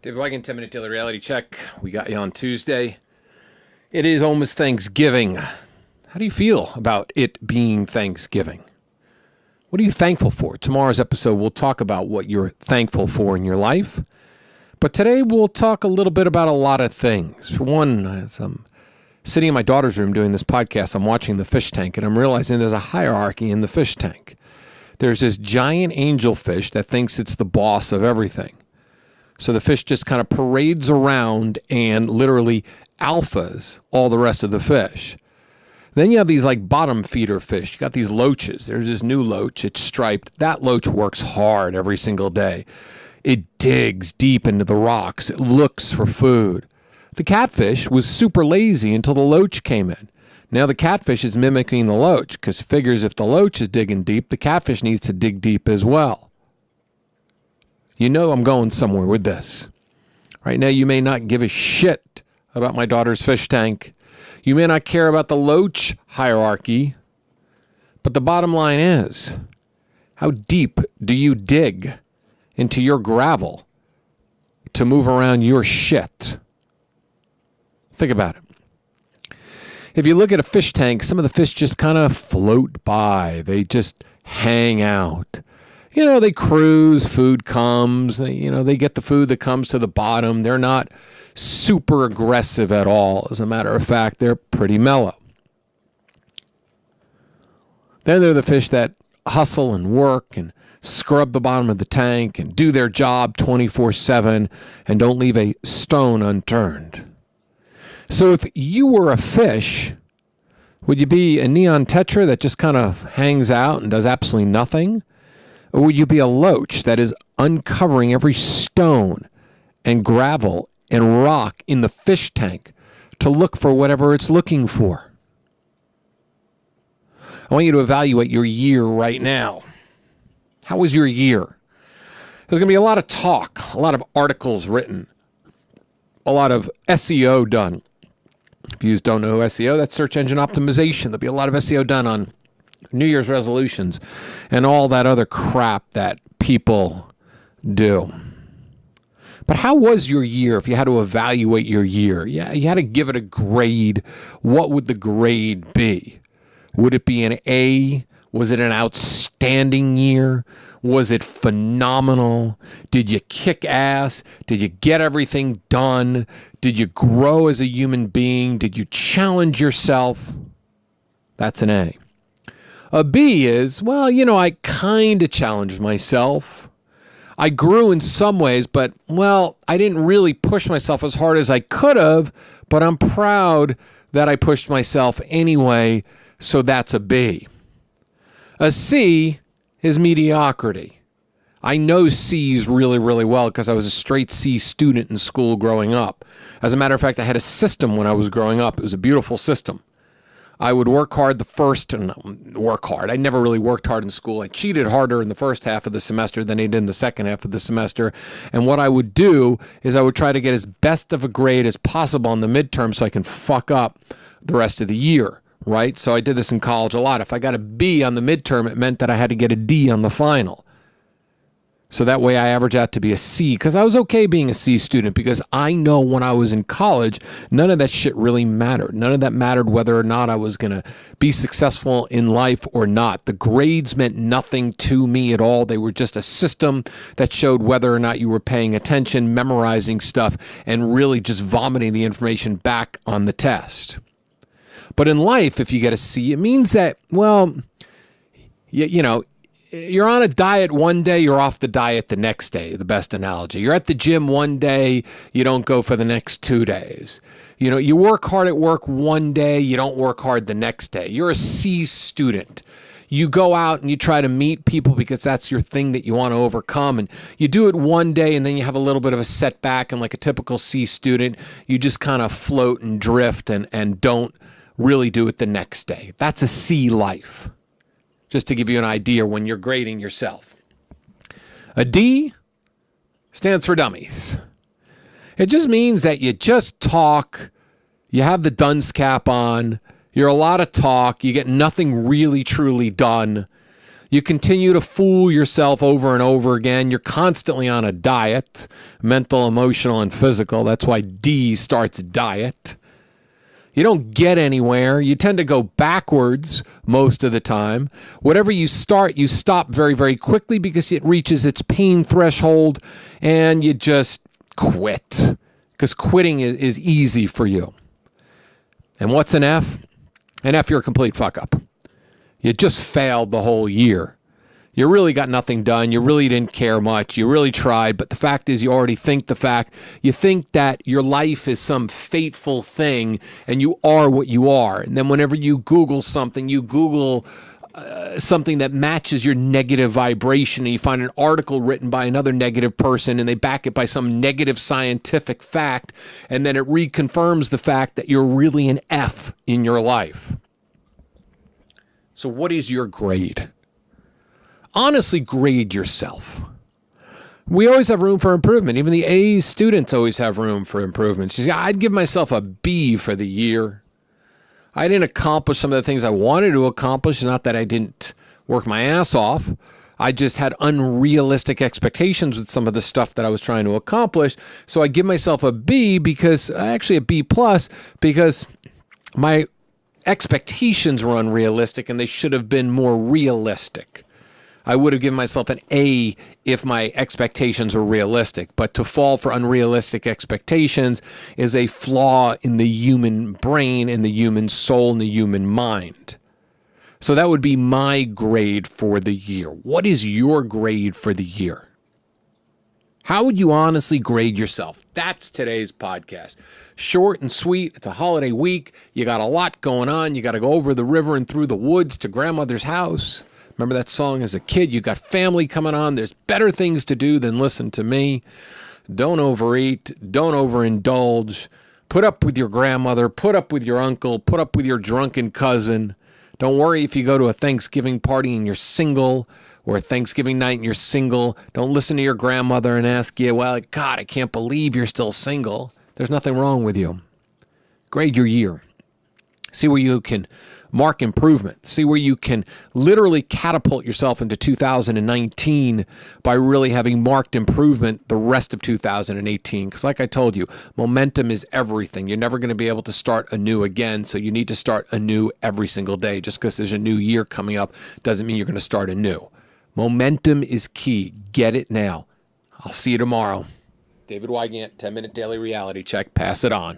David Wigan, 10-minute daily reality check. We got you on Tuesday. It is almost Thanksgiving. How do you feel about it being Thanksgiving? What are you thankful for? Tomorrow's episode, we'll talk about what you're thankful for in your life. But today, we'll talk a little bit about a lot of things. For one, as I'm sitting in my daughter's room doing this podcast, I'm watching the fish tank, and I'm realizing there's a hierarchy in the fish tank. There's this giant angelfish that thinks it's the boss of everything. So the fish just kind of parades around and literally alphas all the rest of the fish. Then you have these like bottom feeder fish. You got these loaches. There's this new loach. It's striped. That loach works hard every single day. It digs deep into the rocks. It looks for food. The catfish was super lazy until the loach came in. Now the catfish is mimicking the loach because it figures if the loach is digging deep, the catfish needs to dig deep as well. You know I'm going somewhere with this. Right now, you may not give a shit about my daughter's fish tank. You may not care about the loach hierarchy. But the bottom line is, how deep do you dig into your gravel to move around your shit? Think about it. If you look at a fish tank, some of the fish just kind of float by. They just hang out. You know, they cruise, food comes, they get the food that comes to the bottom. They're not super aggressive at all. As a matter of fact, they're pretty mellow. Then there are the fish that hustle and work and scrub the bottom of the tank and do their job 24/7 and don't leave a stone unturned. So if you were a fish, would you be a neon tetra that just kind of hangs out and does absolutely nothing? Or would you be a loach that is uncovering every stone and gravel and rock in the fish tank to look for whatever it's looking for? I want you to evaluate your year right now. How was your year? There's going to be a lot of talk, a lot of articles written, a lot of SEO done. If you don't know SEO, that's search engine optimization. There'll be a lot of SEO done on New Year's resolutions and all that other crap that people do. But how was your year if you had to evaluate your year? Yeah, you had to give it a grade. What would the grade be? Would it be an A? Was it an outstanding year? Was it phenomenal? Did you kick ass? Did you get everything done? Did you grow as a human being? Did you challenge yourself? That's an A. A B is, well, I kind of challenged myself. I grew in some ways, but, I didn't really push myself as hard as I could have, but I'm proud that I pushed myself anyway, so that's a B. A C is mediocrity. I know C's really, really well because I was a straight C student in school growing up. As a matter of fact, I had a system when I was growing up. It was a beautiful system. I would work hard I never really worked hard in school. I cheated harder in the first half of the semester than I did in the second half of the semester. And what I would do is I would try to get as best of a grade as possible on the midterm so I can fuck up the rest of the year, right? So I did this in college a lot. If I got a B on the midterm, it meant that I had to get a D on the final. So that way I average out to be a C because I was okay being a C student because I know when I was in college, none of that shit really mattered. None of that mattered whether or not I was going to be successful in life or not. The grades meant nothing to me at all. They were just a system that showed whether or not you were paying attention, memorizing stuff, and really just vomiting the information back on the test. But in life, if you get a C, it means that, you're on a diet one day, you're off the diet the next day, the best analogy. You're at the gym one day, you don't go for the next 2 days. You work hard at work one day, you don't work hard the next day. You're a C student. You go out and you try to meet people because that's your thing that you want to overcome. And you do it one day and then you have a little bit of a setback. And like a typical C student, you just kind of float and drift and don't really do it the next day. That's a C life. Just to give you an idea when you're grading yourself. A D stands for dummies. It just means that you just talk, you have the dunce cap on, you're a lot of talk, you get nothing really truly done. You continue to fool yourself over and over again. You're constantly on a diet, mental, emotional, and physical. That's why D starts diet. You don't get anywhere. You tend to go backwards most of the time. Whatever you start, you stop very, very quickly because it reaches its pain threshold and you just quit because quitting is easy for you. And what's an F? An F, you're a complete fuck up. You just failed the whole year. You really got nothing done. You really didn't care much. You really tried. But the fact is you already think the fact. You think that your life is some fateful thing and you are what you are. And then whenever you Google something, you Google something that matches your negative vibration and you find an article written by another negative person and they back it by some negative scientific fact. And then it reconfirms the fact that you're really an F in your life. So what is your grade? Honestly, grade yourself. We always have room for improvement. Even the A students always have room for improvement. I'd give myself a B for the year. I didn't accomplish some of the things I wanted to accomplish. Not that I didn't work my ass off. I just had unrealistic expectations with some of the stuff that I was trying to accomplish. So I give myself a B actually a B plus, because my expectations were unrealistic and they should have been more realistic. I would have given myself an A if my expectations were realistic. But to fall for unrealistic expectations is a flaw in the human brain, in the human soul, in the human mind. So that would be my grade for the year. What is your grade for the year? How would you honestly grade yourself? That's today's podcast. Short and sweet. It's a holiday week. You got a lot going on. You got to go over the river and through the woods to grandmother's house. Remember that song as a kid? You got family coming on. There's better things to do than listen to me. Don't overeat. Don't overindulge. Put up with your grandmother. Put up with your uncle. Put up with your drunken cousin. Don't worry if you go to a Thanksgiving party and you're single, or Thanksgiving night and you're single. Don't listen to your grandmother and ask you, well, God, I can't believe you're still single. There's nothing wrong with you. Grade your year. See where you can mark improvement. See where you can literally catapult yourself into 2019 by really having marked improvement the rest of 2018. Because like I told you, momentum is everything. You're never going to be able to start anew again. So you need to start anew every single day. Just because there's a new year coming up doesn't mean you're going to start anew. Momentum is key. Get it now. I'll see you tomorrow. David Wygant, 10-minute daily reality check. Pass it on.